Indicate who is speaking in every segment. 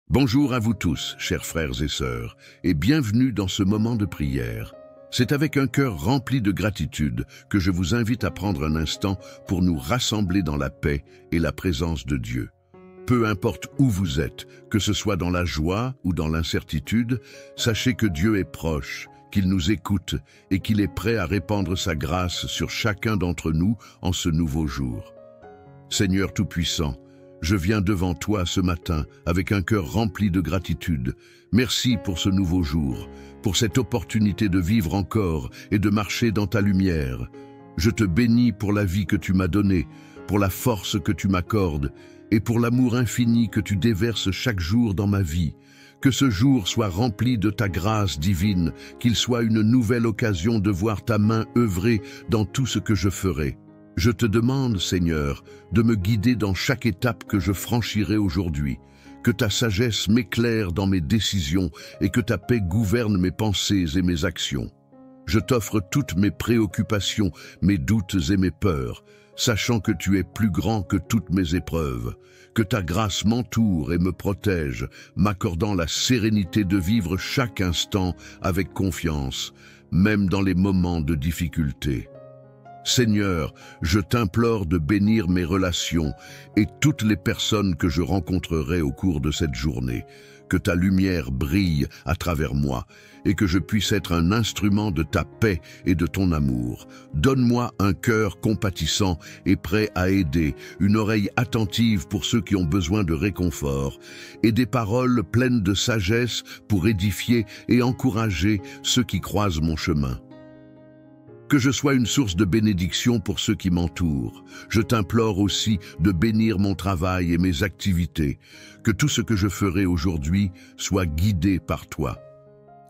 Speaker 1: Bonjour à vous tous, chers frères et sœurs, et bienvenue dans ce moment de prière. C'est avec un cœur rempli de gratitude que je vous invite à prendre un instant pour nous rassembler dans la paix et la présence de Dieu. Peu importe où vous êtes, que ce soit dans la joie ou dans l'incertitude, sachez que Dieu est proche, qu'il nous écoute et qu'il est prêt à répandre sa grâce sur chacun d'entre nous en ce nouveau jour. Seigneur Tout-Puissant, je viens devant toi ce matin avec un cœur rempli de gratitude. Merci pour ce nouveau jour, pour cette opportunité de vivre encore et de marcher dans ta lumière. Je te bénis pour la vie que tu m'as donnée, pour la force que tu m'accordes et pour l'amour infini que tu déverses chaque jour dans ma vie. Que ce jour soit rempli de ta grâce divine, qu'il soit une nouvelle occasion de voir ta main œuvrer dans tout ce que je ferai. Je te demande, Seigneur, de me guider dans chaque étape que je franchirai aujourd'hui, que ta sagesse m'éclaire dans mes décisions et que ta paix gouverne mes pensées et mes actions. Je t'offre toutes mes préoccupations, mes doutes et mes peurs, sachant que tu es plus grand que toutes mes épreuves, que ta grâce m'entoure et me protège, m'accordant la sérénité de vivre chaque instant avec confiance, même dans les moments de difficulté. Seigneur, je t'implore de bénir mes relations et toutes les personnes que je rencontrerai au cours de cette journée, que ta lumière brille à travers moi et que je puisse être un instrument de ta paix et de ton amour. Donne-moi un cœur compatissant et prêt à aider, une oreille attentive pour ceux qui ont besoin de réconfort et des paroles pleines de sagesse pour édifier et encourager ceux qui croisent mon chemin. Que je sois une source de bénédiction pour ceux qui m'entourent. Je t'implore aussi de bénir mon travail et mes activités, que tout ce que je ferai aujourd'hui soit guidé par toi.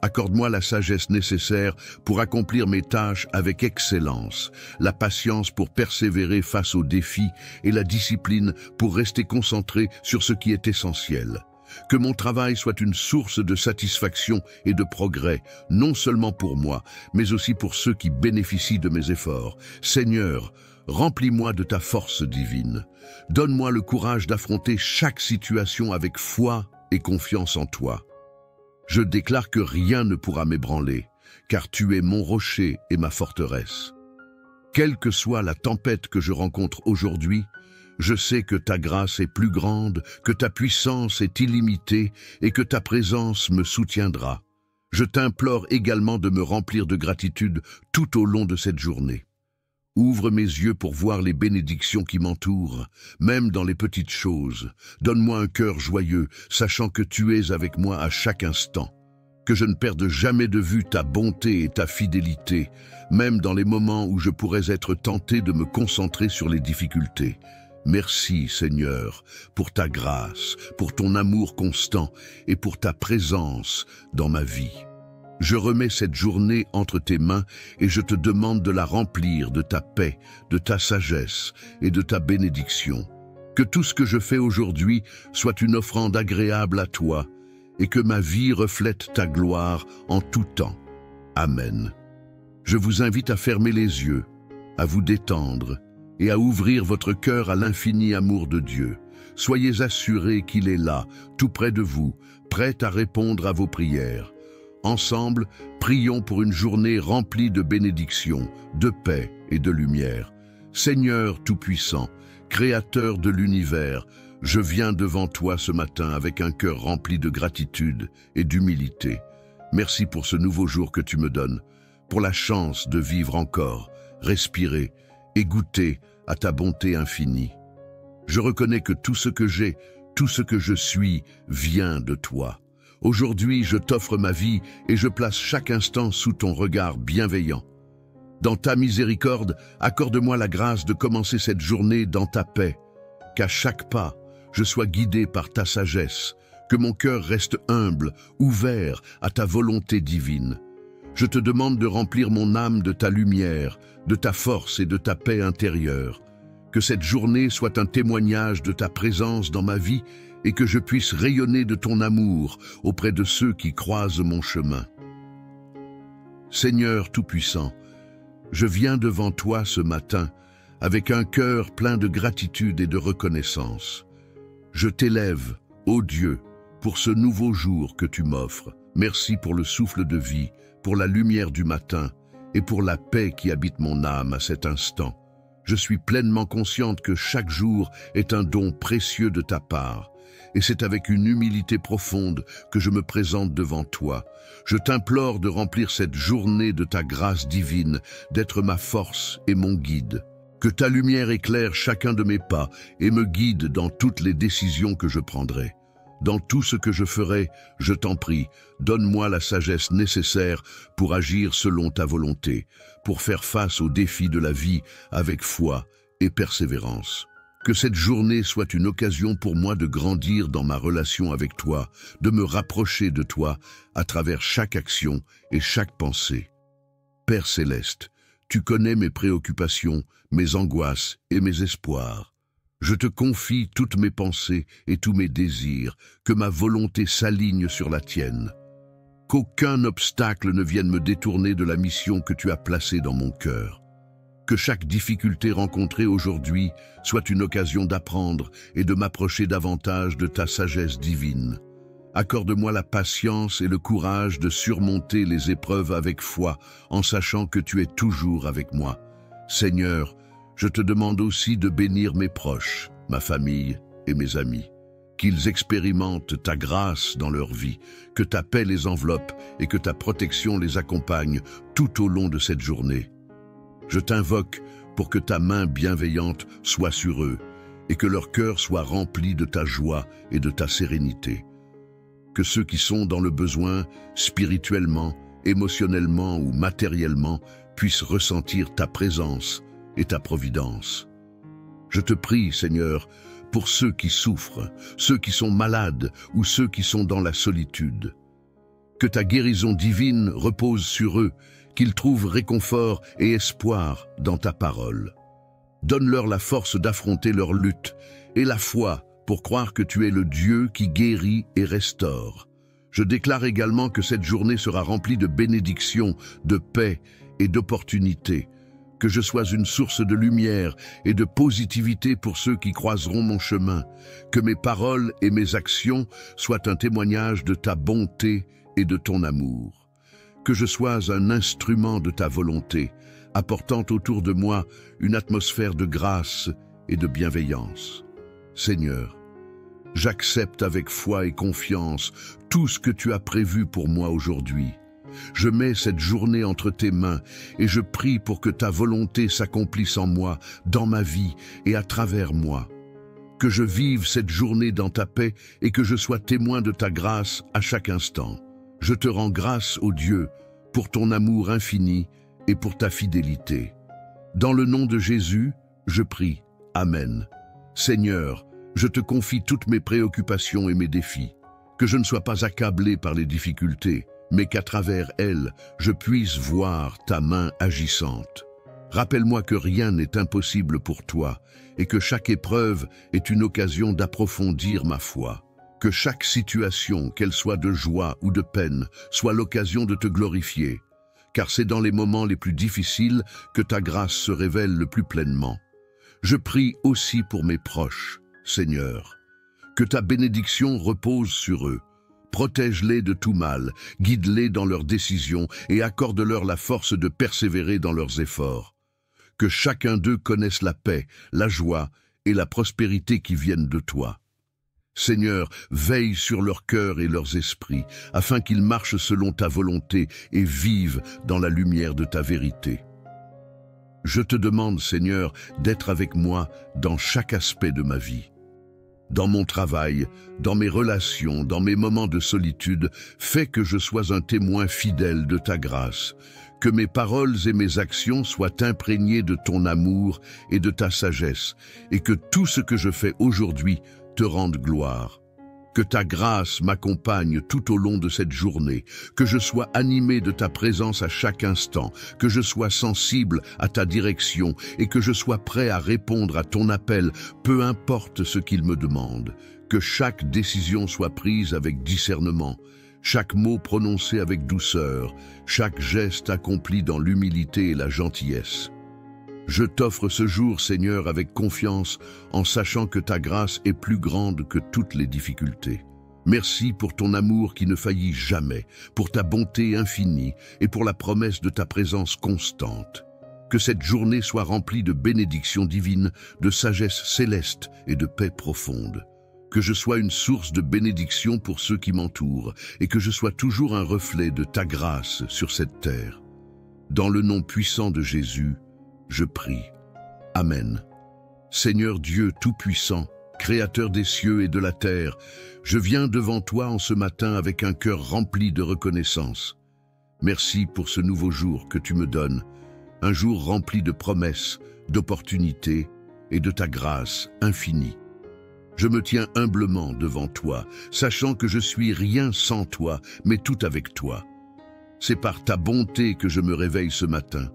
Speaker 1: Accorde-moi la sagesse nécessaire pour accomplir mes tâches avec excellence, la patience pour persévérer face aux défis et la discipline pour rester concentré sur ce qui est essentiel. Que mon travail soit une source de satisfaction et de progrès, non seulement pour moi, mais aussi pour ceux qui bénéficient de mes efforts. Seigneur, remplis-moi de ta force divine. Donne-moi le courage d'affronter chaque situation avec foi et confiance en toi. Je déclare que rien ne pourra m'ébranler, car tu es mon rocher et ma forteresse. Quelle que soit la tempête que je rencontre aujourd'hui, je sais que ta grâce est plus grande, que ta puissance est illimitée et que ta présence me soutiendra. Je t'implore également de me remplir de gratitude tout au long de cette journée. Ouvre mes yeux pour voir les bénédictions qui m'entourent, même dans les petites choses. Donne-moi un cœur joyeux, sachant que tu es avec moi à chaque instant. Que je ne perde jamais de vue ta bonté et ta fidélité, même dans les moments où je pourrais être tenté de me concentrer sur les difficultés. Merci, Seigneur, pour ta grâce, pour ton amour constant et pour ta présence dans ma vie. Je remets cette journée entre tes mains et je te demande de la remplir de ta paix, de ta sagesse et de ta bénédiction. Que tout ce que je fais aujourd'hui soit une offrande agréable à toi et que ma vie reflète ta gloire en tout temps. Amen. Je vous invite à fermer les yeux, à vous détendre et à ouvrir votre cœur à l'infini amour de Dieu. Soyez assurés qu'il est là, tout près de vous, prêt à répondre à vos prières. Ensemble, prions pour une journée remplie de bénédictions, de paix et de lumière. Seigneur Tout-Puissant, Créateur de l'univers, je viens devant toi ce matin avec un cœur rempli de gratitude et d'humilité. Merci pour ce nouveau jour que tu me donnes, pour la chance de vivre encore, respirer et goûter à ta bonté infinie. Je reconnais que tout ce que j'ai, tout ce que je suis, vient de toi. Aujourd'hui, je t'offre ma vie et je place chaque instant sous ton regard bienveillant. Dans ta miséricorde, accorde-moi la grâce de commencer cette journée dans ta paix. Qu'à chaque pas, je sois guidé par ta sagesse, que mon cœur reste humble, ouvert à ta volonté divine. Je te demande de remplir mon âme de ta lumière, de ta force et de ta paix intérieure. Que cette journée soit un témoignage de ta présence dans ma vie et que je puisse rayonner de ton amour auprès de ceux qui croisent mon chemin. Seigneur Tout-Puissant, je viens devant toi ce matin avec un cœur plein de gratitude et de reconnaissance. Je t'élève, ô Dieu, pour ce nouveau jour que tu m'offres. Merci pour le souffle de vie, pour la lumière du matin et pour la paix qui habite mon âme à cet instant. Je suis pleinement consciente que chaque jour est un don précieux de ta part. Et c'est avec une humilité profonde que je me présente devant toi. Je t'implore de remplir cette journée de ta grâce divine, d'être ma force et mon guide. Que ta lumière éclaire chacun de mes pas et me guide dans toutes les décisions que je prendrai. Dans tout ce que je ferai, je t'en prie, donne-moi la sagesse nécessaire pour agir selon ta volonté, pour faire face aux défis de la vie avec foi et persévérance. Que cette journée soit une occasion pour moi de grandir dans ma relation avec toi, de me rapprocher de toi à travers chaque action et chaque pensée. Père céleste, tu connais mes préoccupations, mes angoisses et mes espoirs. Je te confie toutes mes pensées et tous mes désirs, que ma volonté s'aligne sur la tienne. Qu'aucun obstacle ne vienne me détourner de la mission que tu as placée dans mon cœur. Que chaque difficulté rencontrée aujourd'hui soit une occasion d'apprendre et de m'approcher davantage de ta sagesse divine. Accorde-moi la patience et le courage de surmonter les épreuves avec foi, en sachant que tu es toujours avec moi. Seigneur, je te demande aussi de bénir mes proches, ma famille et mes amis. Qu'ils expérimentent ta grâce dans leur vie, que ta paix les enveloppe et que ta protection les accompagne tout au long de cette journée. Je t'invoque pour que ta main bienveillante soit sur eux et que leur cœur soit rempli de ta joie et de ta sérénité. Que ceux qui sont dans le besoin, spirituellement, émotionnellement ou matériellement, puissent ressentir ta présence et ta providence. Je te prie, Seigneur, pour ceux qui souffrent, ceux qui sont malades ou ceux qui sont dans la solitude. Que ta guérison divine repose sur eux, qu'ils trouvent réconfort et espoir dans ta parole. Donne-leur la force d'affronter leur lutte et la foi pour croire que tu es le Dieu qui guérit et restaure. Je déclare également que cette journée sera remplie de bénédictions, de paix et d'opportunités. Que je sois une source de lumière et de positivité pour ceux qui croiseront mon chemin. Que mes paroles et mes actions soient un témoignage de ta bonté et de ton amour. Que je sois un instrument de ta volonté, apportant autour de moi une atmosphère de grâce et de bienveillance. Seigneur, j'accepte avec foi et confiance tout ce que tu as prévu pour moi aujourd'hui. Je mets cette journée entre tes mains et je prie pour que ta volonté s'accomplisse en moi, dans ma vie et à travers moi. Que je vive cette journée dans ta paix et que je sois témoin de ta grâce à chaque instant. Je te rends grâce, ô Dieu, pour ton amour infini et pour ta fidélité. Dans le nom de Jésus, je prie. Amen. Seigneur, je te confie toutes mes préoccupations et mes défis. Que je ne sois pas accablé par les difficultés, mais qu'à travers elles, je puisse voir ta main agissante. Rappelle-moi que rien n'est impossible pour toi et que chaque épreuve est une occasion d'approfondir ma foi. Que chaque situation, qu'elle soit de joie ou de peine, soit l'occasion de te glorifier, car c'est dans les moments les plus difficiles que ta grâce se révèle le plus pleinement. Je prie aussi pour mes proches, Seigneur. Que ta bénédiction repose sur eux. Protège-les de tout mal, guide-les dans leurs décisions et accorde-leur la force de persévérer dans leurs efforts. Que chacun d'eux connaisse la paix, la joie et la prospérité qui viennent de toi. Seigneur, veille sur leurs cœurs et leurs esprits, afin qu'ils marchent selon ta volonté et vivent dans la lumière de ta vérité. Je te demande, Seigneur, d'être avec moi dans chaque aspect de ma vie. Dans mon travail, dans mes relations, dans mes moments de solitude, fais que je sois un témoin fidèle de ta grâce, que mes paroles et mes actions soient imprégnées de ton amour et de ta sagesse, et que tout ce que je fais aujourd'hui te rende gloire. Que ta grâce m'accompagne tout au long de cette journée, que je sois animé de ta présence à chaque instant, que je sois sensible à ta direction et que je sois prêt à répondre à ton appel, peu importe ce qu'il me demande. Que chaque décision soit prise avec discernement, chaque mot prononcé avec douceur, chaque geste accompli dans l'humilité et la gentillesse. Je t'offre ce jour, Seigneur, avec confiance, en sachant que ta grâce est plus grande que toutes les difficultés. Merci pour ton amour qui ne faillit jamais, pour ta bonté infinie et pour la promesse de ta présence constante. Que cette journée soit remplie de bénédictions divines, de sagesse céleste et de paix profonde. Que je sois une source de bénédiction pour ceux qui m'entourent et que je sois toujours un reflet de ta grâce sur cette terre. Dans le nom puissant de Jésus, je prie. Amen. Seigneur Dieu Tout-Puissant, Créateur des cieux et de la terre, je viens devant toi en ce matin avec un cœur rempli de reconnaissance. Merci pour ce nouveau jour que tu me donnes, un jour rempli de promesses, d'opportunités et de ta grâce infinie. Je me tiens humblement devant toi, sachant que je suis rien sans toi, mais tout avec toi. C'est par ta bonté que je me réveille ce matin,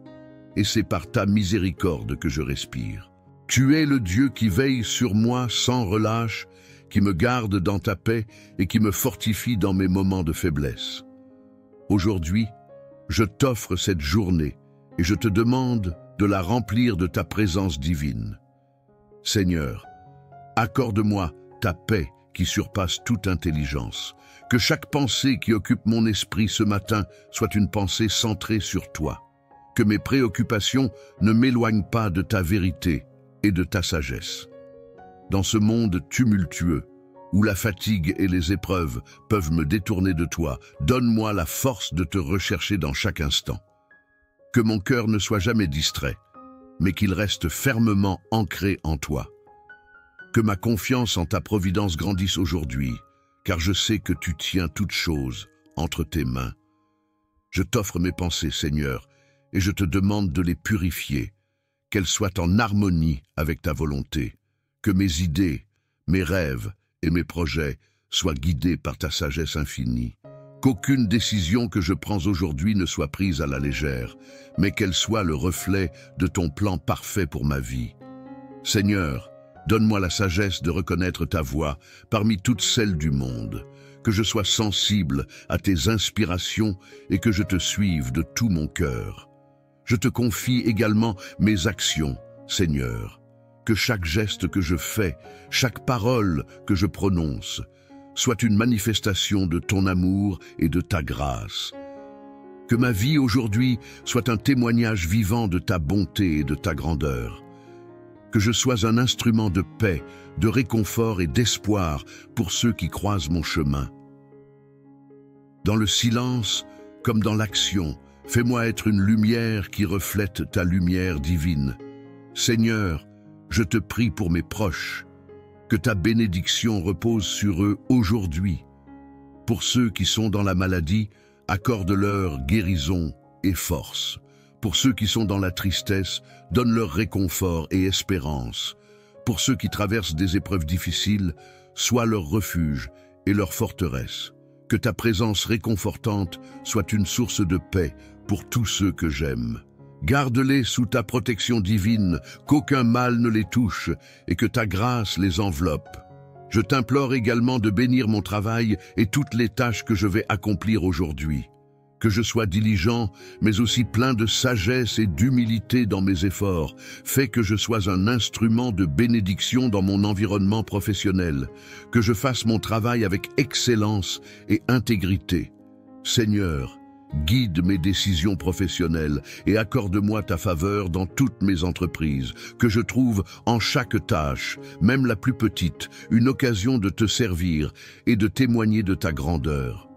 Speaker 1: et c'est par ta miséricorde que je respire. Tu es le Dieu qui veille sur moi sans relâche, qui me garde dans ta paix et qui me fortifie dans mes moments de faiblesse. Aujourd'hui, je t'offre cette journée et je te demande de la remplir de ta présence divine. Seigneur, accorde-moi ta paix qui surpasse toute intelligence. Que chaque pensée qui occupe mon esprit ce matin soit une pensée centrée sur toi. Que mes préoccupations ne m'éloignent pas de ta vérité et de ta sagesse. Dans ce monde tumultueux, où la fatigue et les épreuves peuvent me détourner de toi, donne-moi la force de te rechercher dans chaque instant. Que mon cœur ne soit jamais distrait, mais qu'il reste fermement ancré en toi. Que ma confiance en ta providence grandisse aujourd'hui, car je sais que tu tiens toutes choses entre tes mains. Je t'offre mes pensées, Seigneur, et je te demande de les purifier, qu'elles soient en harmonie avec ta volonté, que mes idées, mes rêves et mes projets soient guidés par ta sagesse infinie. Qu'aucune décision que je prends aujourd'hui ne soit prise à la légère, mais qu'elle soit le reflet de ton plan parfait pour ma vie. Seigneur, donne-moi la sagesse de reconnaître ta voix parmi toutes celles du monde, que je sois sensible à tes inspirations et que je te suive de tout mon cœur. Je te confie également mes actions, Seigneur, que chaque geste que je fais, chaque parole que je prononce, soit une manifestation de ton amour et de ta grâce. Que ma vie aujourd'hui soit un témoignage vivant de ta bonté et de ta grandeur. Que je sois un instrument de paix, de réconfort et d'espoir pour ceux qui croisent mon chemin. Dans le silence, comme dans l'action, fais-moi être une lumière qui reflète ta lumière divine. Seigneur, je te prie pour mes proches, que ta bénédiction repose sur eux aujourd'hui. Pour ceux qui sont dans la maladie, accorde-leur guérison et force. Pour ceux qui sont dans la tristesse, donne-leur réconfort et espérance. Pour ceux qui traversent des épreuves difficiles, sois leur refuge et leur forteresse. Que ta présence réconfortante soit une source de paix pour tous ceux que j'aime. Garde-les sous ta protection divine, qu'aucun mal ne les touche et que ta grâce les enveloppe. Je t'implore également de bénir mon travail et toutes les tâches que je vais accomplir aujourd'hui. Que je sois diligent, mais aussi plein de sagesse et d'humilité dans mes efforts. Fais que je sois un instrument de bénédiction dans mon environnement professionnel. Que je fasse mon travail avec excellence et intégrité. Seigneur, guide mes décisions professionnelles et accorde-moi ta faveur dans toutes mes entreprises. Que je trouve en chaque tâche, même la plus petite, une occasion de te servir et de témoigner de ta grandeur.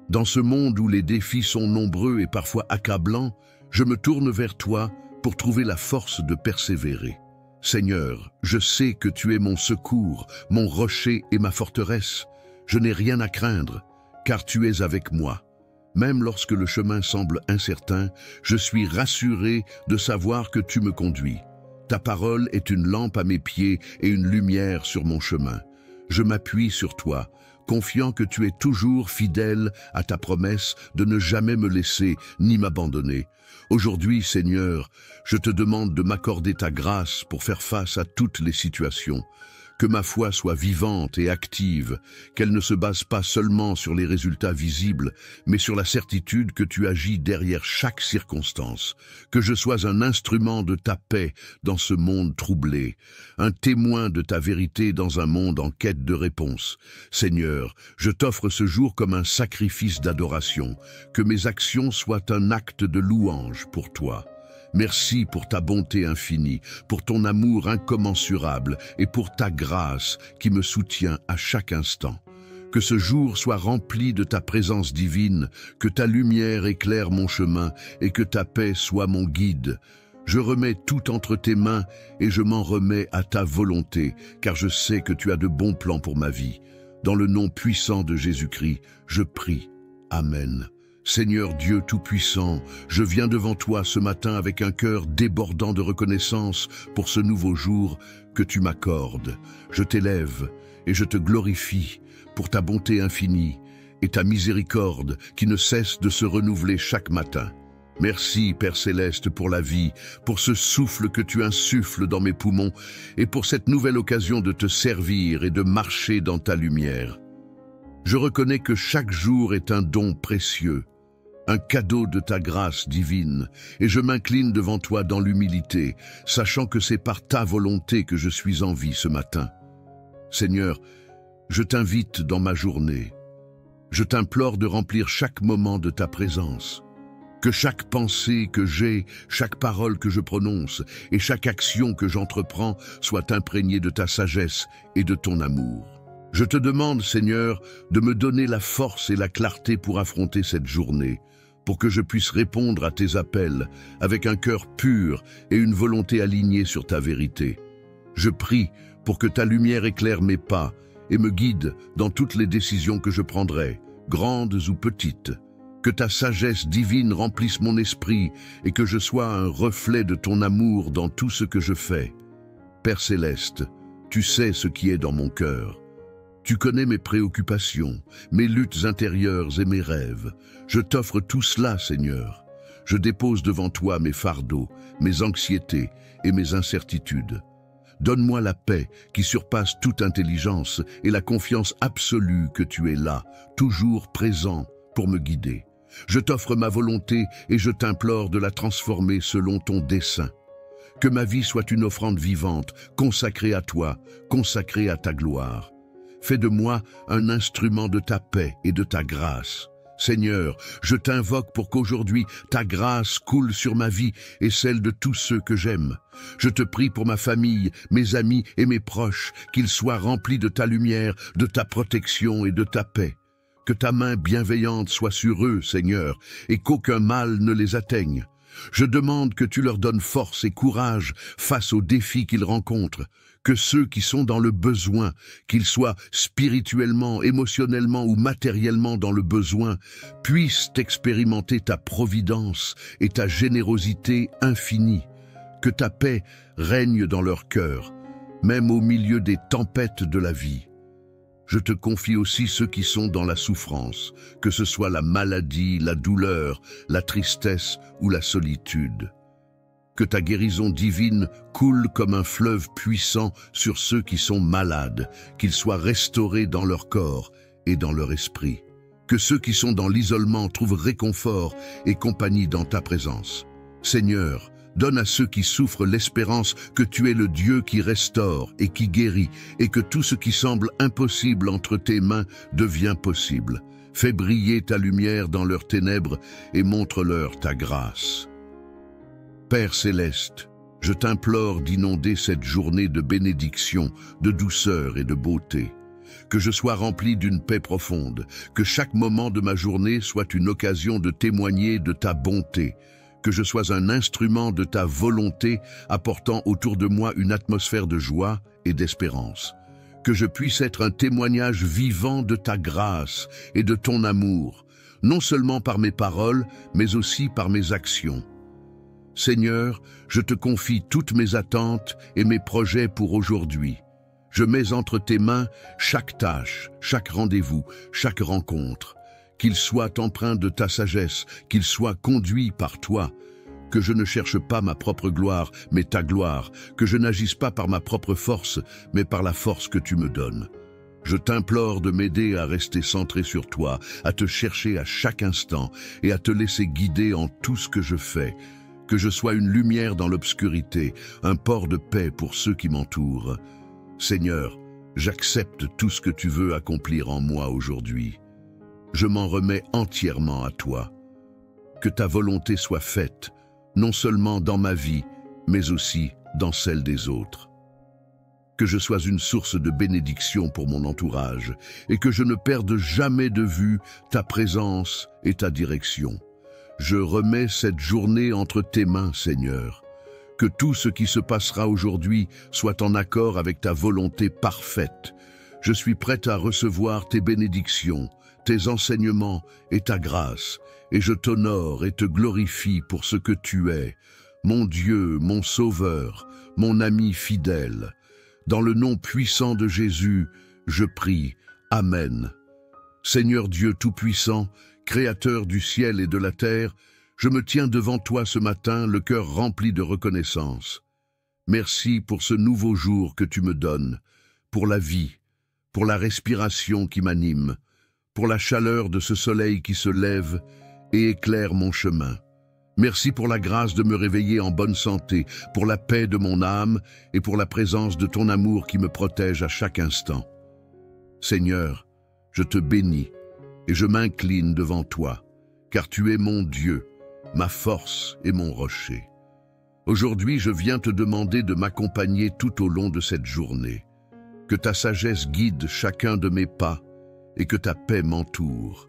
Speaker 1: Dans ce monde où les défis sont nombreux et parfois accablants, je me tourne vers toi pour trouver la force de persévérer. Seigneur, je sais que tu es mon secours, mon rocher et ma forteresse. Je n'ai rien à craindre, car tu es avec moi. Même lorsque le chemin semble incertain, je suis rassuré de savoir que tu me conduis. Ta parole est une lampe à mes pieds et une lumière sur mon chemin. Je m'appuie sur toi, confiant que tu es toujours fidèle à ta promesse de ne jamais me laisser ni m'abandonner. Aujourd'hui, Seigneur, je te demande de m'accorder ta grâce pour faire face à toutes les situations. Que ma foi soit vivante et active, qu'elle ne se base pas seulement sur les résultats visibles, mais sur la certitude que tu agis derrière chaque circonstance. Que je sois un instrument de ta paix dans ce monde troublé, un témoin de ta vérité dans un monde en quête de réponse. Seigneur, je t'offre ce jour comme un sacrifice d'adoration, que mes actions soient un acte de louange pour toi. Merci pour ta bonté infinie, pour ton amour incommensurable et pour ta grâce qui me soutient à chaque instant. Que ce jour soit rempli de ta présence divine, que ta lumière éclaire mon chemin et que ta paix soit mon guide. Je remets tout entre tes mains et je m'en remets à ta volonté, car je sais que tu as de bons plans pour ma vie. Dans le nom puissant de Jésus-Christ, je prie. Amen. Seigneur Dieu Tout-Puissant, je viens devant toi ce matin avec un cœur débordant de reconnaissance pour ce nouveau jour que tu m'accordes. Je t'élève et je te glorifie pour ta bonté infinie et ta miséricorde qui ne cesse de se renouveler chaque matin. Merci, Père Céleste, pour la vie, pour ce souffle que tu insuffles dans mes poumons et pour cette nouvelle occasion de te servir et de marcher dans ta lumière. Je reconnais que chaque jour est un don précieux, un cadeau de ta grâce divine, et je m'incline devant toi dans l'humilité, sachant que c'est par ta volonté que je suis en vie ce matin. Seigneur, je t'invite dans ma journée. Je t'implore de remplir chaque moment de ta présence. Que chaque pensée que j'ai, chaque parole que je prononce et chaque action que j'entreprends soit imprégnée de ta sagesse et de ton amour. Je te demande, Seigneur, de me donner la force et la clarté pour affronter cette journée, pour que je puisse répondre à tes appels avec un cœur pur et une volonté alignée sur ta vérité. Je prie pour que ta lumière éclaire mes pas et me guide dans toutes les décisions que je prendrai, grandes ou petites. Que ta sagesse divine remplisse mon esprit et que je sois un reflet de ton amour dans tout ce que je fais. Père Céleste, tu sais ce qui est dans mon cœur. Tu connais mes préoccupations, mes luttes intérieures et mes rêves. Je t'offre tout cela, Seigneur. Je dépose devant toi mes fardeaux, mes anxiétés et mes incertitudes. Donne-moi la paix qui surpasse toute intelligence et la confiance absolue que tu es là, toujours présent pour me guider. Je t'offre ma volonté et je t'implore de la transformer selon ton dessein. Que ma vie soit une offrande vivante, consacrée à toi, consacrée à ta gloire. Fais de moi un instrument de ta paix et de ta grâce. Seigneur, je t'invoque pour qu'aujourd'hui ta grâce coule sur ma vie et celle de tous ceux que j'aime. Je te prie pour ma famille, mes amis et mes proches, qu'ils soient remplis de ta lumière, de ta protection et de ta paix. Que ta main bienveillante soit sur eux, Seigneur, et qu'aucun mal ne les atteigne. Je demande que tu leur donnes force et courage face aux défis qu'ils rencontrent. Que ceux qui sont dans le besoin, qu'ils soient spirituellement, émotionnellement ou matériellement dans le besoin, puissent expérimenter ta providence et ta générosité infinie. Que ta paix règne dans leur cœur, même au milieu des tempêtes de la vie. Je te confie aussi ceux qui sont dans la souffrance, que ce soit la maladie, la douleur, la tristesse ou la solitude. Que ta guérison divine coule comme un fleuve puissant sur ceux qui sont malades, qu'ils soient restaurés dans leur corps et dans leur esprit. Que ceux qui sont dans l'isolement trouvent réconfort et compagnie dans ta présence. Seigneur, donne à ceux qui souffrent l'espérance que tu es le Dieu qui restaure et qui guérit, et que tout ce qui semble impossible entre tes mains devient possible. Fais briller ta lumière dans leurs ténèbres et montre-leur ta grâce. Père Céleste, je t'implore d'inonder cette journée de bénédiction, de douceur et de beauté. Que je sois rempli d'une paix profonde, que chaque moment de ma journée soit une occasion de témoigner de ta bonté, que je sois un instrument de ta volonté apportant autour de moi une atmosphère de joie et d'espérance. Que je puisse être un témoignage vivant de ta grâce et de ton amour, non seulement par mes paroles, mais aussi par mes actions. Seigneur, je te confie toutes mes attentes et mes projets pour aujourd'hui. Je mets entre tes mains chaque tâche, chaque rendez-vous, chaque rencontre. Qu'il soit empreint de ta sagesse, qu'il soit conduit par toi. que je ne cherche pas ma propre gloire, mais ta gloire, que je n'agisse pas par ma propre force, mais par la force que tu me donnes. Je t'implore de m'aider à rester centré sur toi, à te chercher à chaque instant et à te laisser guider en tout ce que je fais, que je sois une lumière dans l'obscurité, un port de paix pour ceux qui m'entourent. Seigneur, j'accepte tout ce que tu veux accomplir en moi aujourd'hui. Je m'en remets entièrement à toi. Que ta volonté soit faite, non seulement dans ma vie, mais aussi dans celle des autres. Que je sois une source de bénédiction pour mon entourage et que je ne perde jamais de vue ta présence et ta direction. Je remets cette journée entre tes mains, Seigneur. Que tout ce qui se passera aujourd'hui soit en accord avec ta volonté parfaite. Je suis prête à recevoir tes bénédictions, tes enseignements et ta grâce, et je t'honore et te glorifie pour ce que tu es, mon Dieu, mon Sauveur, mon ami fidèle. Dans le nom puissant de Jésus, je prie. Amen. Seigneur Dieu Tout-Puissant, Créateur du ciel et de la terre, je me tiens devant toi ce matin, le cœur rempli de reconnaissance. Merci pour ce nouveau jour que tu me donnes, pour la vie, pour la respiration qui m'anime, pour la chaleur de ce soleil qui se lève et éclaire mon chemin. Merci pour la grâce de me réveiller en bonne santé, pour la paix de mon âme et pour la présence de ton amour qui me protège à chaque instant. Seigneur, je te bénis et je m'incline devant toi, car tu es mon Dieu, ma force et mon rocher. Aujourd'hui, je viens te demander de m'accompagner tout au long de cette journée. Que ta sagesse guide chacun de mes pas et que ta paix m'entoure.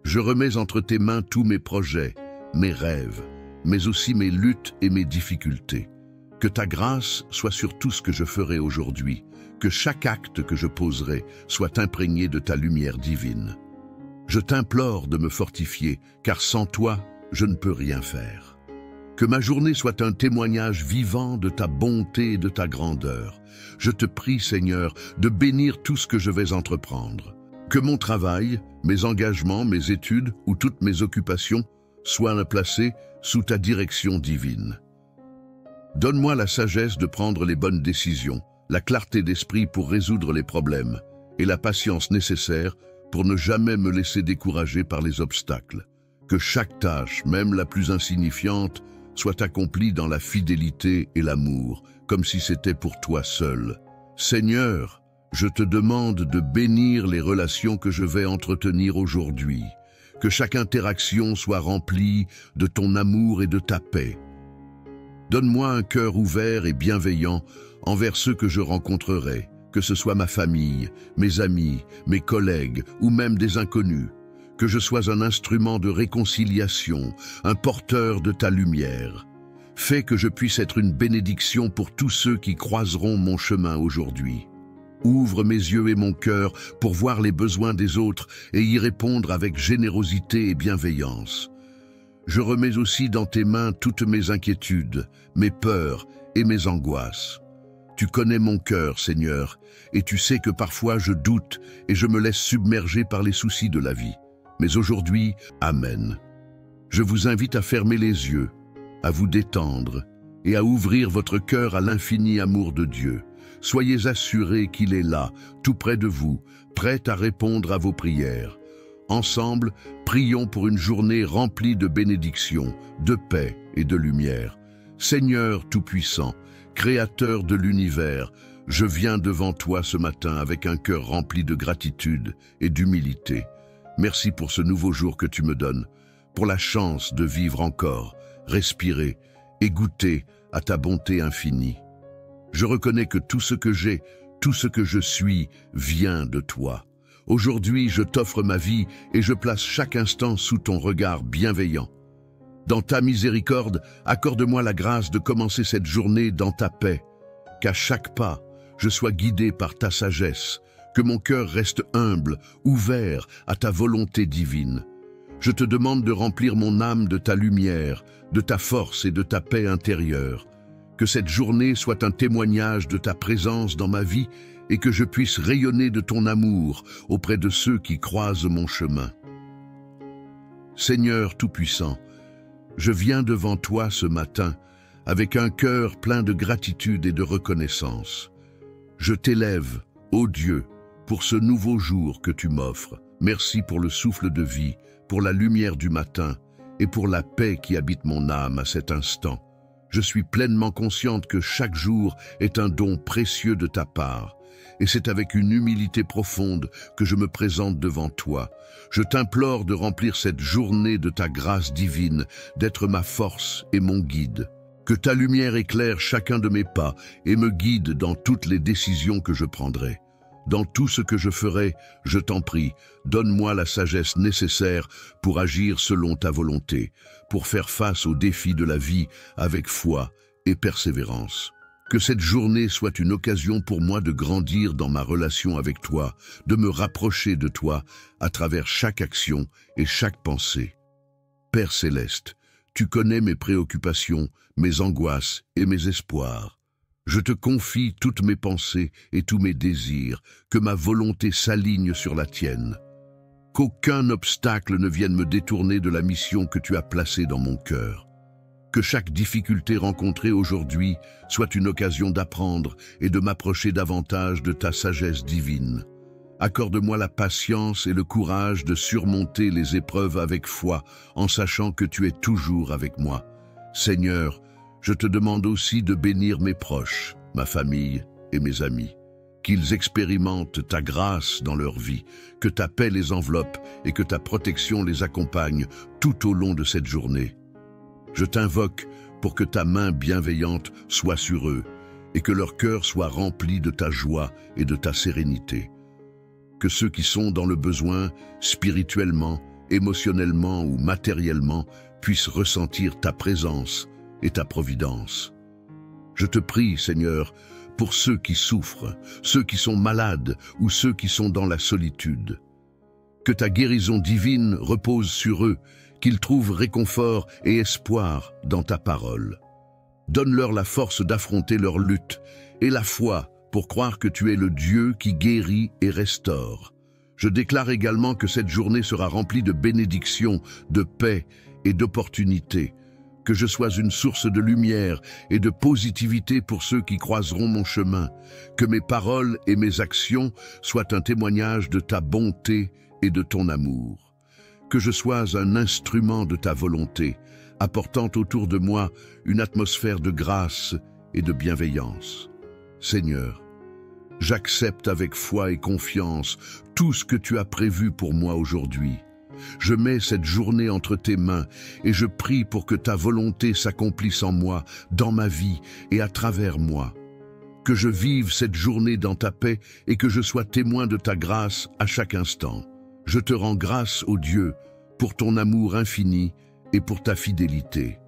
Speaker 1: Je remets entre tes mains tous mes projets, mes rêves, mais aussi mes luttes et mes difficultés. Que ta grâce soit sur tout ce que je ferai aujourd'hui, que chaque acte que je poserai soit imprégné de ta lumière divine. Je t'implore de me fortifier, car sans toi, je ne peux rien faire. Que ma journée soit un témoignage vivant de ta bonté et de ta grandeur. Je te prie, Seigneur, de bénir tout ce que je vais entreprendre. Que mon travail, mes engagements, mes études ou toutes mes occupations soient placés sous ta direction divine. Donne-moi la sagesse de prendre les bonnes décisions, la clarté d'esprit pour résoudre les problèmes et la patience nécessaire pour ne jamais me laisser décourager par les obstacles. Que chaque tâche, même la plus insignifiante, soit accomplie dans la fidélité et l'amour, comme si c'était pour toi seul. Seigneur, je te demande de bénir les relations que je vais entretenir aujourd'hui. Que chaque interaction soit remplie de ton amour et de ta paix. Donne-moi un cœur ouvert et bienveillant envers ceux que je rencontrerai, que ce soit ma famille, mes amis, mes collègues ou même des inconnus. Que je sois un instrument de réconciliation, un porteur de ta lumière. Fais que je puisse être une bénédiction pour tous ceux qui croiseront mon chemin aujourd'hui. Ouvre mes yeux et mon cœur pour voir les besoins des autres et y répondre avec générosité et bienveillance. Je remets aussi dans tes mains toutes mes inquiétudes, mes peurs et mes angoisses. Tu connais mon cœur, Seigneur, et tu sais que parfois je doute et je me laisse submerger par les soucis de la vie. Mais aujourd'hui, Amen. Je vous invite à fermer les yeux, à vous détendre et à ouvrir votre cœur à l'infini amour de Dieu. Soyez assurés qu'il est là, tout près de vous, prêt à répondre à vos prières. Ensemble, prions pour une journée remplie de bénédictions, de paix et de lumière. Seigneur Tout-Puissant, Créateur de l'univers, je viens devant toi ce matin avec un cœur rempli de gratitude et d'humilité. Merci pour ce nouveau jour que tu me donnes, pour la chance de vivre encore, respirer et goûter à ta bonté infinie. Je reconnais que tout ce que j'ai, tout ce que je suis, vient de toi. Aujourd'hui, je t'offre ma vie et je place chaque instant sous ton regard bienveillant. Dans ta miséricorde, accorde-moi la grâce de commencer cette journée dans ta paix. Qu'à chaque pas, je sois guidé par ta sagesse, que mon cœur reste humble, ouvert à ta volonté divine. Je te demande de remplir mon âme de ta lumière, de ta force et de ta paix intérieure. Que cette journée soit un témoignage de ta présence dans ma vie et que je puisse rayonner de ton amour auprès de ceux qui croisent mon chemin. Seigneur Tout-Puissant, Je viens devant toi ce matin avec un cœur plein de gratitude et de reconnaissance. Je t'élève, ô Dieu, pour ce nouveau jour que tu m'offres. Merci pour le souffle de vie, pour la lumière du matin et pour la paix qui habite mon âme à cet instant. Je suis pleinement consciente que chaque jour est un don précieux de ta part. Et c'est avec une humilité profonde que je me présente devant toi. Je t'implore de remplir cette journée de ta grâce divine, d'être ma force et mon guide. Que ta lumière éclaire chacun de mes pas et me guide dans toutes les décisions que je prendrai. Dans tout ce que je ferai, je t'en prie, donne-moi la sagesse nécessaire pour agir selon ta volonté, pour faire face aux défis de la vie avec foi et persévérance. Que cette journée soit une occasion pour moi de grandir dans ma relation avec toi, de me rapprocher de toi à travers chaque action et chaque pensée. Père céleste, tu connais mes préoccupations, mes angoisses et mes espoirs. Je te confie toutes mes pensées et tous mes désirs, que ma volonté s'aligne sur la tienne. Qu'aucun obstacle ne vienne me détourner de la mission que tu as placée dans mon cœur. Que chaque difficulté rencontrée aujourd'hui soit une occasion d'apprendre et de m'approcher davantage de ta sagesse divine. Accorde-moi la patience et le courage de surmonter les épreuves avec foi, en sachant que tu es toujours avec moi. Seigneur, je te demande aussi de bénir mes proches, ma famille et mes amis. Qu'ils expérimentent ta grâce dans leur vie, que ta paix les enveloppe et que ta protection les accompagne tout au long de cette journée. Je t'invoque pour que ta main bienveillante soit sur eux et que leur cœur soit rempli de ta joie et de ta sérénité. Que ceux qui sont dans le besoin, spirituellement, émotionnellement ou matériellement, puissent ressentir ta présence et ta providence. Je te prie, Seigneur, pour ceux qui souffrent, ceux qui sont malades ou ceux qui sont dans la solitude. Que ta guérison divine repose sur eux, qu'ils trouvent réconfort et espoir dans ta parole. Donne-leur la force d'affronter leur lutte et la foi pour croire que tu es le Dieu qui guérit et restaure. Je déclare également que cette journée sera remplie de bénédictions, de paix et d'opportunités, que je sois une source de lumière et de positivité pour ceux qui croiseront mon chemin, que mes paroles et mes actions soient un témoignage de ta bonté et de ton amour, que je sois un instrument de ta volonté, apportant autour de moi une atmosphère de grâce et de bienveillance. Seigneur, j'accepte avec foi et confiance tout ce que tu as prévu pour moi aujourd'hui. Je mets cette journée entre tes mains et je prie pour que ta volonté s'accomplisse en moi, dans ma vie et à travers moi. Que je vive cette journée dans ta paix et que je sois témoin de ta grâce à chaque instant. Je te rends grâce, ô Dieu, pour ton amour infini et pour ta fidélité.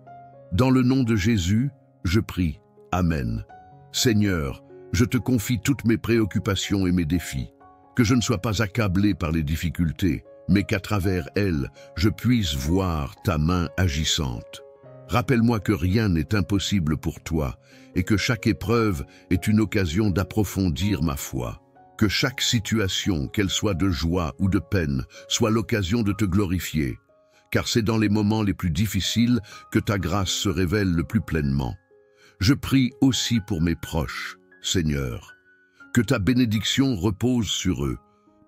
Speaker 1: Dans le nom de Jésus, je prie. Amen. Seigneur, je te confie toutes mes préoccupations et mes défis. Que je ne sois pas accablé par les difficultés, mais qu'à travers elles, je puisse voir ta main agissante. Rappelle-moi que rien n'est impossible pour toi et que chaque épreuve est une occasion d'approfondir ma foi. Que chaque situation, qu'elle soit de joie ou de peine, soit l'occasion de te glorifier, car c'est dans les moments les plus difficiles que ta grâce se révèle le plus pleinement. Je prie aussi pour mes proches, Seigneur. Que ta bénédiction repose sur eux.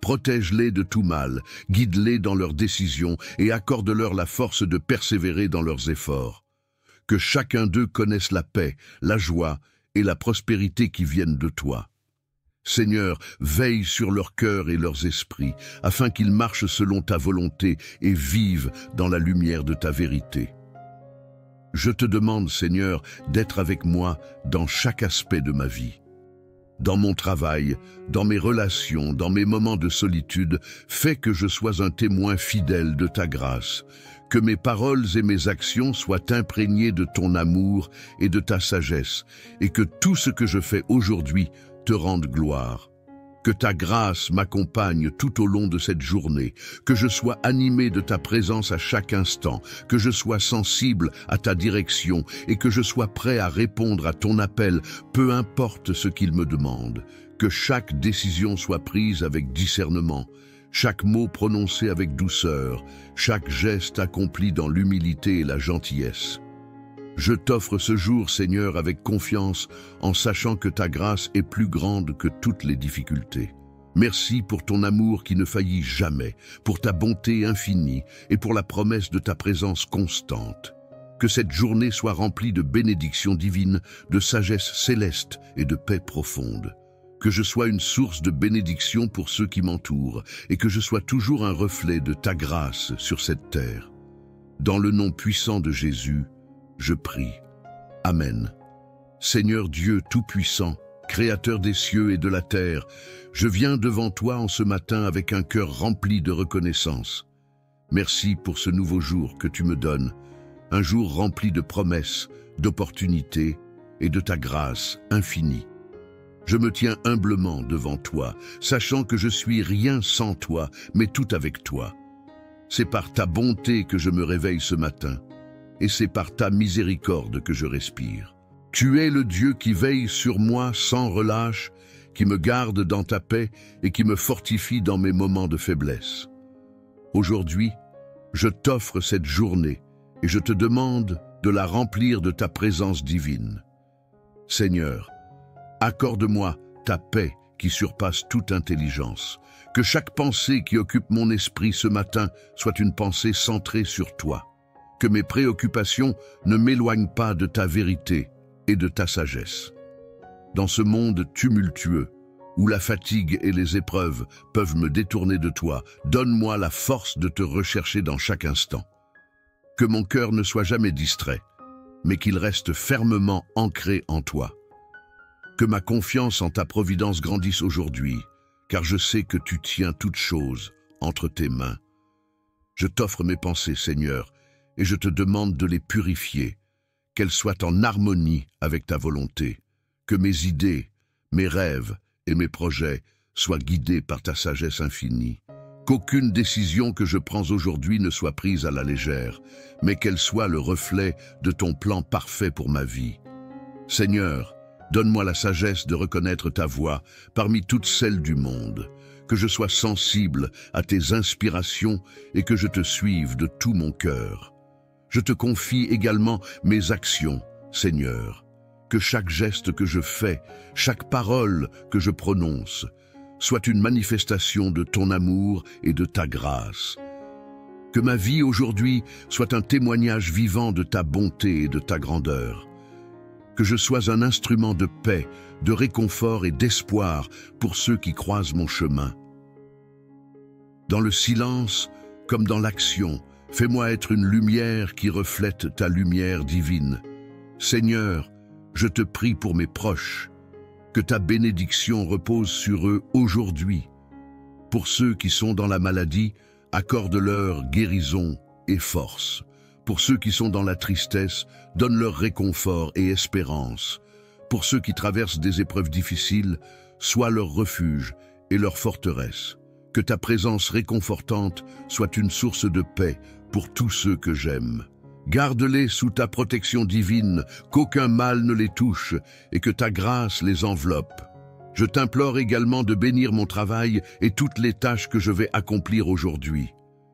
Speaker 1: Protège-les de tout mal, guide-les dans leurs décisions et accorde-leur la force de persévérer dans leurs efforts. Que chacun d'eux connaisse la paix, la joie et la prospérité qui viennent de toi. Seigneur, veille sur leurs cœurs et leurs esprits, afin qu'ils marchent selon ta volonté et vivent dans la lumière de ta vérité. Je te demande, Seigneur, d'être avec moi dans chaque aspect de ma vie. Dans mon travail, dans mes relations, dans mes moments de solitude, fais que je sois un témoin fidèle de ta grâce, que mes paroles et mes actions soient imprégnées de ton amour et de ta sagesse, et que tout ce que je fais aujourd'hui te rende gloire. Que ta grâce m'accompagne tout au long de cette journée, que je sois animé de ta présence à chaque instant, que je sois sensible à ta direction et que je sois prêt à répondre à ton appel, peu importe ce qu'il me demande. Que chaque décision soit prise avec discernement. chaque mot prononcé avec douceur, chaque geste accompli dans l'humilité et la gentillesse. Je t'offre ce jour, Seigneur, avec confiance, en sachant que ta grâce est plus grande que toutes les difficultés. Merci pour ton amour qui ne faillit jamais, pour ta bonté infinie et pour la promesse de ta présence constante. Que cette journée soit remplie de bénédictions divines, de sagesse céleste et de paix profonde. Que je sois une source de bénédiction pour ceux qui m'entourent et que je sois toujours un reflet de ta grâce sur cette terre. Dans le nom puissant de Jésus, je prie. Amen. Seigneur Dieu Tout-Puissant, Créateur des cieux et de la terre, je viens devant toi en ce matin avec un cœur rempli de reconnaissance. Merci pour ce nouveau jour que tu me donnes, un jour rempli de promesses, d'opportunités et de ta grâce infinie. Je me tiens humblement devant toi, sachant que je suis rien sans toi, mais tout avec toi. C'est par ta bonté que je me réveille ce matin, et c'est par ta miséricorde que je respire. Tu es le Dieu qui veille sur moi sans relâche, qui me garde dans ta paix et qui me fortifie dans mes moments de faiblesse. Aujourd'hui, je t'offre cette journée et je te demande de la remplir de ta présence divine. Seigneur, accorde-moi ta paix qui surpasse toute intelligence. Que chaque pensée qui occupe mon esprit ce matin soit une pensée centrée sur toi. Que mes préoccupations ne m'éloignent pas de ta vérité et de ta sagesse. Dans ce monde tumultueux, où la fatigue et les épreuves peuvent me détourner de toi, donne-moi la force de te rechercher dans chaque instant. Que mon cœur ne soit jamais distrait, mais qu'il reste fermement ancré en toi. Que ma confiance en ta providence grandisse aujourd'hui, car je sais que tu tiens toutes choses entre tes mains. Je t'offre mes pensées, Seigneur, et je te demande de les purifier, qu'elles soient en harmonie avec ta volonté. Que mes idées, mes rêves et mes projets soient guidés par ta sagesse infinie. Qu'aucune décision que je prends aujourd'hui ne soit prise à la légère, mais qu'elle soit le reflet de ton plan parfait pour ma vie. Seigneur, donne-moi la sagesse de reconnaître ta voix parmi toutes celles du monde, que je sois sensible à tes inspirations et que je te suive de tout mon cœur. Je te confie également mes actions, Seigneur, que chaque geste que je fais, chaque parole que je prononce, soit une manifestation de ton amour et de ta grâce. Que ma vie aujourd'hui soit un témoignage vivant de ta bonté et de ta grandeur. Que je sois un instrument de paix, de réconfort et d'espoir pour ceux qui croisent mon chemin. Dans le silence, comme dans l'action, fais-moi être une lumière qui reflète ta lumière divine. Seigneur, je te prie pour mes proches, que ta bénédiction repose sur eux aujourd'hui. Pour ceux qui sont dans la maladie, accorde-leur guérison et force. Pour ceux qui sont dans la tristesse, donne-leur réconfort et espérance. Pour ceux qui traversent des épreuves difficiles, sois leur refuge et leur forteresse. Que ta présence réconfortante soit une source de paix pour tous ceux que j'aime. Garde-les sous ta protection divine, qu'aucun mal ne les touche et que ta grâce les enveloppe. Je t'implore également de bénir mon travail et toutes les tâches que je vais accomplir aujourd'hui.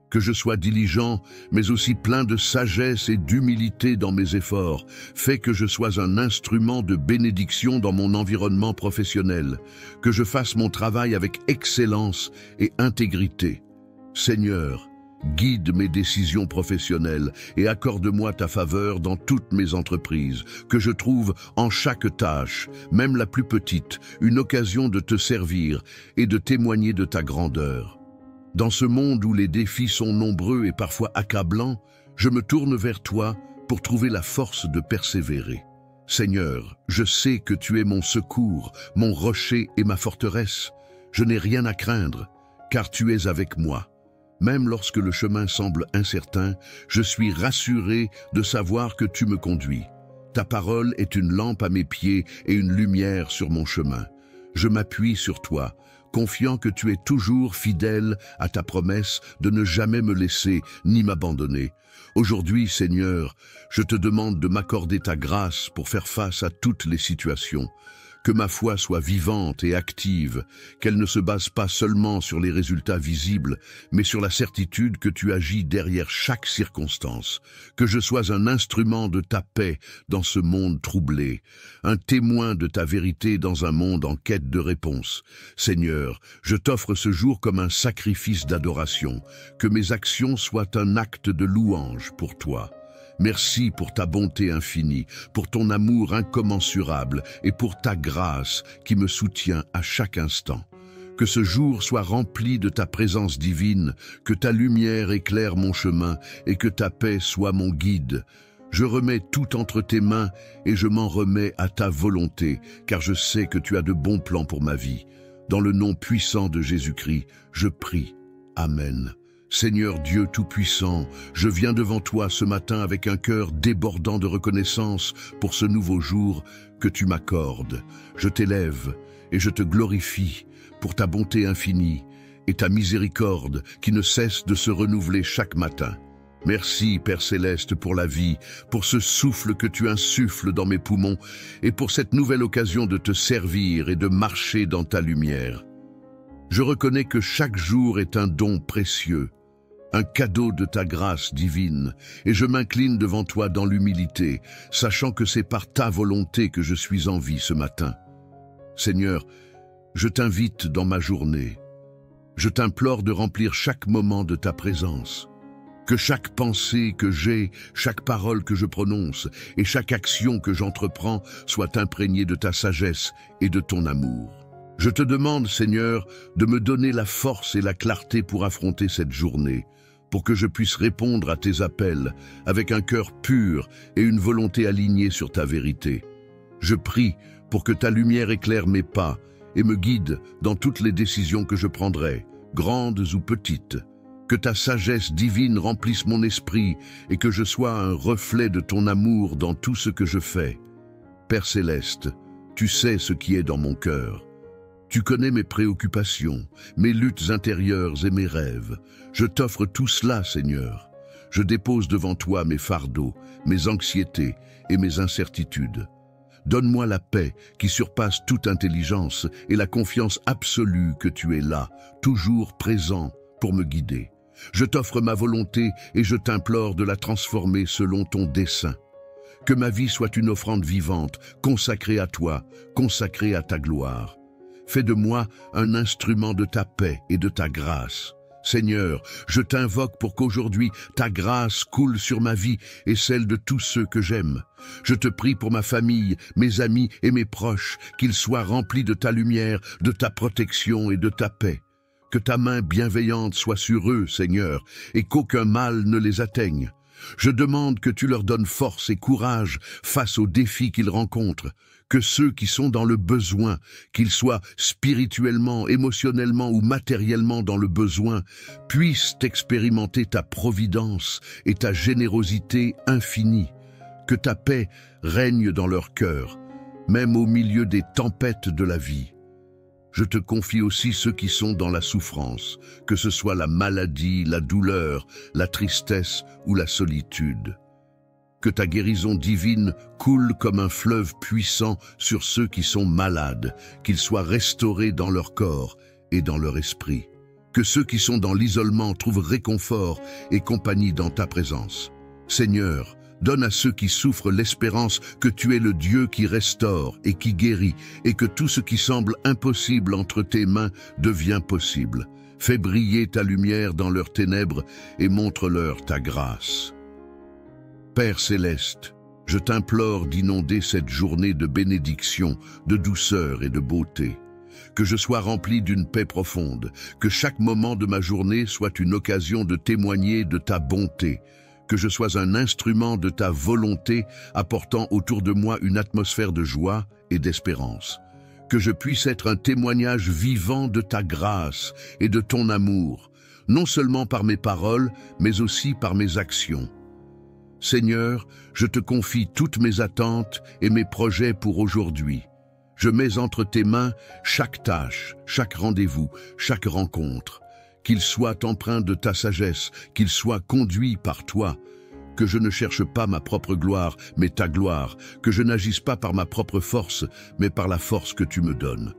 Speaker 1: Que je sois diligent, mais aussi plein de sagesse et d'humilité dans mes efforts. Fais que je sois un instrument de bénédiction dans mon environnement professionnel. Que je fasse mon travail avec excellence et intégrité. Seigneur, guide mes décisions professionnelles et accorde-moi ta faveur dans toutes mes entreprises, que je trouve en chaque tâche, même la plus petite, une occasion de te servir et de témoigner de ta grandeur. Dans ce monde où les défis sont nombreux et parfois accablants, je me tourne vers toi pour trouver la force de persévérer. Seigneur, je sais que tu es mon secours, mon rocher et ma forteresse. Je n'ai rien à craindre, car tu es avec moi. Même lorsque le chemin semble incertain, je suis rassuré de savoir que tu me conduis. Ta parole est une lampe à mes pieds et une lumière sur mon chemin. Je m'appuie sur toi, confiant que tu es toujours fidèle à ta promesse de ne jamais me laisser ni m'abandonner. Aujourd'hui, Seigneur, je te demande de m'accorder ta grâce pour faire face à toutes les situations. Que ma foi soit vivante et active, qu'elle ne se base pas seulement sur les résultats visibles, mais sur la certitude que tu agis derrière chaque circonstance. Que je sois un instrument de ta paix dans ce monde troublé, un témoin de ta vérité dans un monde en quête de réponse. Seigneur, je t'offre ce jour comme un sacrifice d'adoration, que mes actions soient un acte de louange pour toi. Merci pour ta bonté infinie, pour ton amour incommensurable et pour ta grâce qui me soutient à chaque instant. Que ce jour soit rempli de ta présence divine, que ta lumière éclaire mon chemin et que ta paix soit mon guide. Je remets tout entre tes mains et je m'en remets à ta volonté, car je sais que tu as de bons plans pour ma vie. Dans le nom puissant de Jésus-Christ, je prie. Amen. Seigneur Dieu Tout-Puissant, je viens devant toi ce matin avec un cœur débordant de reconnaissance pour ce nouveau jour que tu m'accordes. Je t'élève et je te glorifie pour ta bonté infinie et ta miséricorde qui ne cesse de se renouveler chaque matin. Merci, Père Céleste, pour la vie, pour ce souffle que tu insuffles dans mes poumons et pour cette nouvelle occasion de te servir et de marcher dans ta lumière. Je reconnais que chaque jour est un don précieux, un cadeau de ta grâce divine, et je m'incline devant toi dans l'humilité, sachant que c'est par ta volonté que je suis en vie ce matin. Seigneur, je t'invite dans ma journée. Je t'implore de remplir chaque moment de ta présence. Que chaque pensée que j'ai, chaque parole que je prononce et chaque action que j'entreprends soit imprégnée de ta sagesse et de ton amour. Je te demande, Seigneur, de me donner la force et la clarté pour affronter cette journée, pour que je puisse répondre à tes appels avec un cœur pur et une volonté alignée sur ta vérité. Je prie pour que ta lumière éclaire mes pas et me guide dans toutes les décisions que je prendrai, grandes ou petites. Que ta sagesse divine remplisse mon esprit et que je sois un reflet de ton amour dans tout ce que je fais. Père Céleste, tu sais ce qui est dans mon cœur. Tu connais mes préoccupations, mes luttes intérieures et mes rêves. Je t'offre tout cela, Seigneur. Je dépose devant toi mes fardeaux, mes anxiétés et mes incertitudes. Donne-moi la paix qui surpasse toute intelligence et la confiance absolue que tu es là, toujours présent pour me guider. Je t'offre ma volonté et je t'implore de la transformer selon ton dessein. Que ma vie soit une offrande vivante, consacrée à toi, consacrée à ta gloire. Fais de moi un instrument de ta paix et de ta grâce. Seigneur, je t'invoque pour qu'aujourd'hui ta grâce coule sur ma vie et celle de tous ceux que j'aime. Je te prie pour ma famille, mes amis et mes proches, qu'ils soient remplis de ta lumière, de ta protection et de ta paix. Que ta main bienveillante soit sur eux, Seigneur, et qu'aucun mal ne les atteigne. Je demande que tu leur donnes force et courage face aux défis qu'ils rencontrent. Que ceux qui sont dans le besoin, qu'ils soient spirituellement, émotionnellement ou matériellement dans le besoin, puissent expérimenter ta providence et ta générosité infinie. Que ta paix règne dans leur cœur, même au milieu des tempêtes de la vie. Je te confie aussi ceux qui sont dans la souffrance, que ce soit la maladie, la douleur, la tristesse ou la solitude. Que ta guérison divine coule comme un fleuve puissant sur ceux qui sont malades, qu'ils soient restaurés dans leur corps et dans leur esprit. Que ceux qui sont dans l'isolement trouvent réconfort et compagnie dans ta présence. Seigneur, donne à ceux qui souffrent l'espérance que tu es le Dieu qui restaure et qui guérit, et que tout ce qui semble impossible entre tes mains devient possible. Fais briller ta lumière dans leurs ténèbres et montre-leur ta grâce. Père Céleste, je t'implore d'inonder cette journée de bénédiction, de douceur et de beauté. Que je sois rempli d'une paix profonde, que chaque moment de ma journée soit une occasion de témoigner de ta bonté, que je sois un instrument de ta volonté apportant autour de moi une atmosphère de joie et d'espérance. Que je puisse être un témoignage vivant de ta grâce et de ton amour, non seulement par mes paroles, mais aussi par mes actions. Seigneur, je te confie toutes mes attentes et mes projets pour aujourd'hui. Je mets entre tes mains chaque tâche, chaque rendez-vous, chaque rencontre. Qu'il soit empreint de ta sagesse, qu'il soit conduit par toi, que je ne cherche pas ma propre gloire, mais ta gloire, que je n'agisse pas par ma propre force, mais par la force que tu me donnes.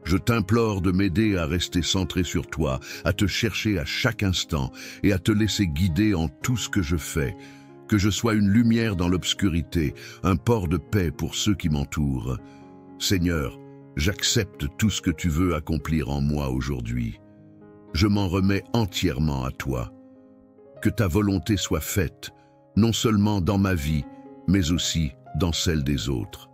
Speaker 1: Je t'implore de m'aider à rester centré sur toi, à te chercher à chaque instant et à te laisser guider en tout ce que je fais, que je sois une lumière dans l'obscurité, un port de paix pour ceux qui m'entourent. Seigneur, j'accepte tout ce que tu veux accomplir en moi aujourd'hui. Je m'en remets entièrement à toi. Que ta volonté soit faite, non seulement dans ma vie, mais aussi dans celle des autres.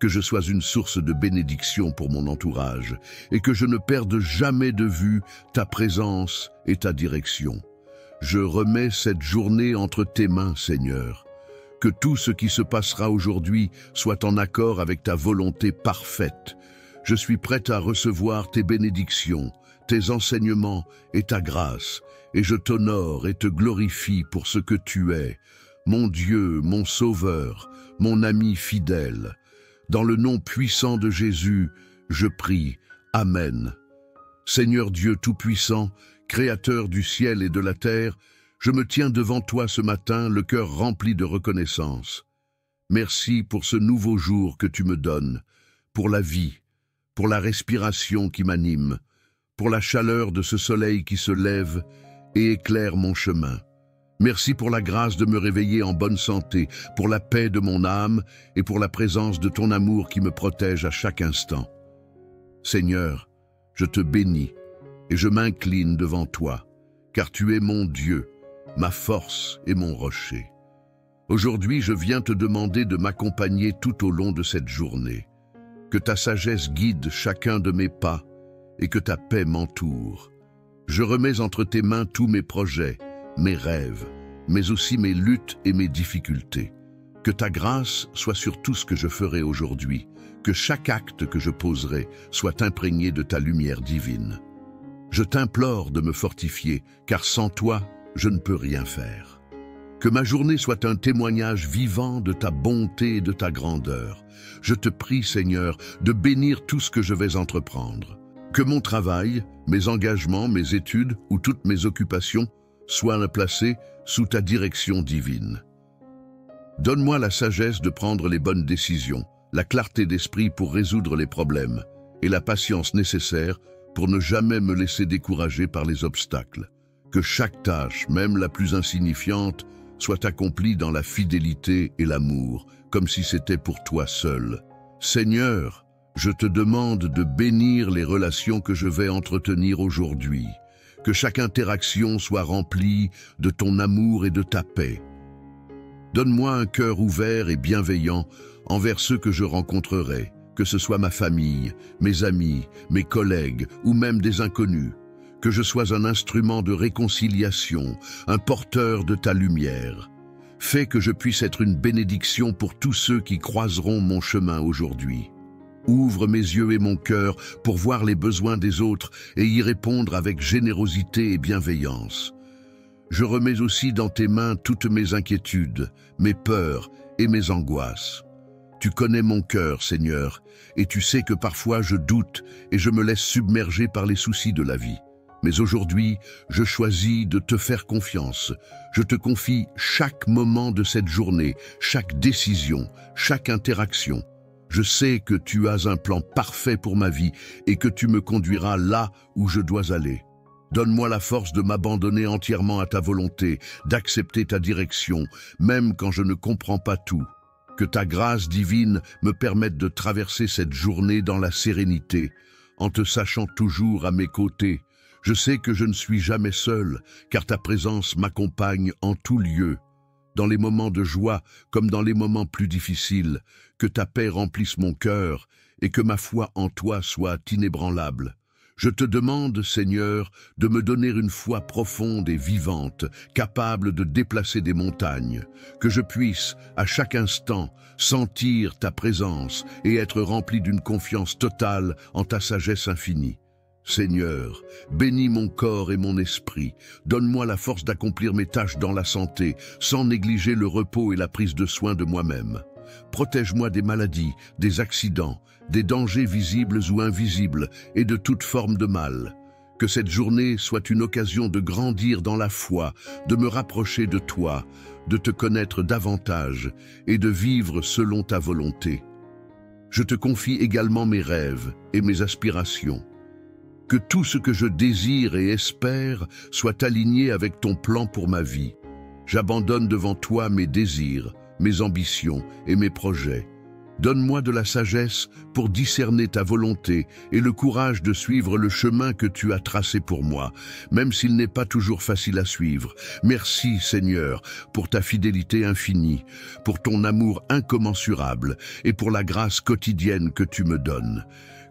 Speaker 1: Que je sois une source de bénédiction pour mon entourage et que je ne perde jamais de vue ta présence et ta direction. Je remets cette journée entre tes mains, Seigneur. Que tout ce qui se passera aujourd'hui soit en accord avec ta volonté parfaite. Je suis prête à recevoir tes bénédictions, tes enseignements et ta grâce, et je t'honore et te glorifie pour ce que tu es, mon Dieu, mon Sauveur, mon ami fidèle. Dans le nom puissant de Jésus, je prie. Amen. Seigneur Dieu Tout-Puissant, Créateur du ciel et de la terre, je me tiens devant toi ce matin, le cœur rempli de reconnaissance. Merci pour ce nouveau jour que tu me donnes, pour la vie, pour la respiration qui m'anime, pour la chaleur de ce soleil qui se lève et éclaire mon chemin. Merci pour la grâce de me réveiller en bonne santé, pour la paix de mon âme et pour la présence de ton amour qui me protège à chaque instant. Seigneur, je te bénis et je m'incline devant toi, car tu es mon Dieu, ma force et mon rocher. Aujourd'hui, je viens te demander de m'accompagner tout au long de cette journée. Que ta sagesse guide chacun de mes pas et que ta paix m'entoure. Je remets entre tes mains tous mes projets, mes rêves, mais aussi mes luttes et mes difficultés. Que ta grâce soit sur tout ce que je ferai aujourd'hui, que chaque acte que je poserai soit imprégné de ta lumière divine. Je t'implore de me fortifier, car sans toi, je ne peux rien faire. Que ma journée soit un témoignage vivant de ta bonté et de ta grandeur. Je te prie, Seigneur, de bénir tout ce que je vais entreprendre. Que mon travail, mes engagements, mes études ou toutes mes occupations soient placés sous ta direction divine. Donne-moi la sagesse de prendre les bonnes décisions, la clarté d'esprit pour résoudre les problèmes et la patience nécessaire pour ne jamais me laisser décourager par les obstacles. Que chaque tâche, même la plus insignifiante, soit accomplie dans la fidélité et l'amour, comme si c'était pour toi seul. Seigneur, je te demande de bénir les relations que je vais entretenir aujourd'hui. Que chaque interaction soit remplie de ton amour et de ta paix. Donne-moi un cœur ouvert et bienveillant envers ceux que je rencontrerai, que ce soit ma famille, mes amis, mes collègues ou même des inconnus. Que je sois un instrument de réconciliation, un porteur de ta lumière. Fais que je puisse être une bénédiction pour tous ceux qui croiseront mon chemin aujourd'hui. Ouvre mes yeux et mon cœur pour voir les besoins des autres et y répondre avec générosité et bienveillance. Je remets aussi dans tes mains toutes mes inquiétudes, mes peurs et mes angoisses. Tu connais mon cœur, Seigneur, et tu sais que parfois je doute et je me laisse submerger par les soucis de la vie. Mais aujourd'hui, je choisis de te faire confiance. Je te confie chaque moment de cette journée, chaque décision, chaque interaction. Je sais que tu as un plan parfait pour ma vie et que tu me conduiras là où je dois aller. Donne-moi la force de m'abandonner entièrement à ta volonté, d'accepter ta direction, même quand je ne comprends pas tout. Que ta grâce divine me permette de traverser cette journée dans la sérénité, en te sachant toujours à mes côtés. Je sais que je ne suis jamais seul, car ta présence m'accompagne en tout lieu. Dans les moments de joie comme dans les moments plus difficiles, que ta paix remplisse mon cœur et que ma foi en toi soit inébranlable. Je te demande, Seigneur, de me donner une foi profonde et vivante, capable de déplacer des montagnes, que je puisse, à chaque instant, sentir ta présence et être rempli d'une confiance totale en ta sagesse infinie. Seigneur, bénis mon corps et mon esprit, donne-moi la force d'accomplir mes tâches dans la santé, sans négliger le repos et la prise de soin de moi-même. Protège-moi des maladies, des accidents, des dangers visibles ou invisibles et de toute forme de mal. Que cette journée soit une occasion de grandir dans la foi, de me rapprocher de toi, de te connaître davantage et de vivre selon ta volonté. Je te confie également mes rêves et mes aspirations. Que tout ce que je désire et espère soit aligné avec ton plan pour ma vie. J'abandonne devant toi mes désirs, mes ambitions et mes projets. Donne-moi de la sagesse pour discerner ta volonté et le courage de suivre le chemin que tu as tracé pour moi, même s'il n'est pas toujours facile à suivre. Merci, Seigneur, pour ta fidélité infinie, pour ton amour incommensurable et pour la grâce quotidienne que tu me donnes.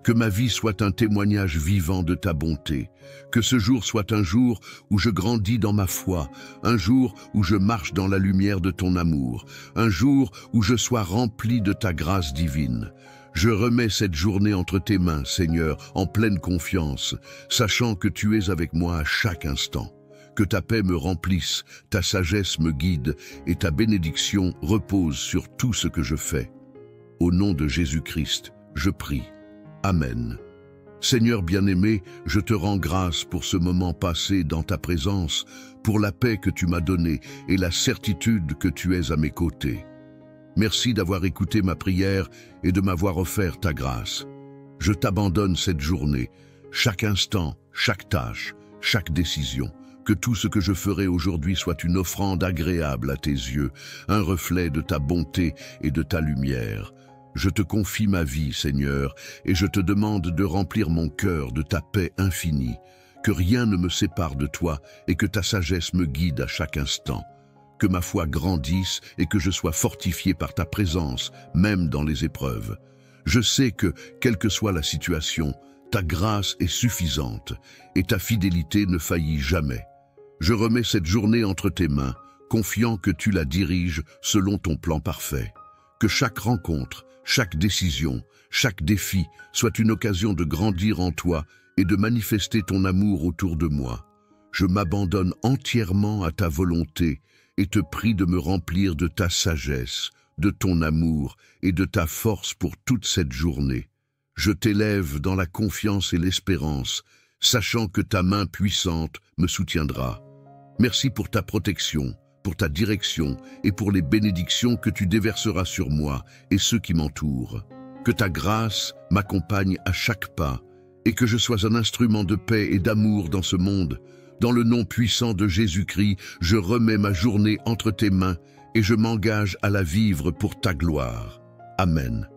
Speaker 1: Que ma vie soit un témoignage vivant de ta bonté. Que ce jour soit un jour où je grandis dans ma foi, un jour où je marche dans la lumière de ton amour, un jour où je sois rempli de ta grâce divine. Je remets cette journée entre tes mains, Seigneur, en pleine confiance, sachant que tu es avec moi à chaque instant. Que ta paix me remplisse, ta sagesse me guide et ta bénédiction repose sur tout ce que je fais. Au nom de Jésus-Christ, je prie. Amen. Seigneur bien-aimé, je te rends grâce pour ce moment passé dans ta présence, pour la paix que tu m'as donnée et la certitude que tu es à mes côtés. Merci d'avoir écouté ma prière et de m'avoir offert ta grâce. Je t'abandonne cette journée, chaque instant, chaque tâche, chaque décision. Que tout ce que je ferai aujourd'hui soit une offrande agréable à tes yeux, un reflet de ta bonté et de ta lumière. Je te confie ma vie, Seigneur, et je te demande de remplir mon cœur de ta paix infinie. Que rien ne me sépare de toi et que ta sagesse me guide à chaque instant. Que ma foi grandisse et que je sois fortifié par ta présence, même dans les épreuves. Je sais que, quelle que soit la situation, ta grâce est suffisante et ta fidélité ne faillit jamais. Je remets cette journée entre tes mains, confiant que tu la diriges selon ton plan parfait. Que chaque rencontre, chaque décision, chaque défi soit une occasion de grandir en toi et de manifester ton amour autour de moi. Je m'abandonne entièrement à ta volonté et te prie de me remplir de ta sagesse, de ton amour et de ta force pour toute cette journée. Je t'élève dans la confiance et l'espérance, sachant que ta main puissante me soutiendra. Merci pour ta protection, pour ta direction et pour les bénédictions que tu déverseras sur moi et ceux qui m'entourent. Que ta grâce m'accompagne à chaque pas et que je sois un instrument de paix et d'amour dans ce monde. Dans le nom puissant de Jésus-Christ, je remets ma journée entre tes mains et je m'engage à la vivre pour ta gloire. Amen.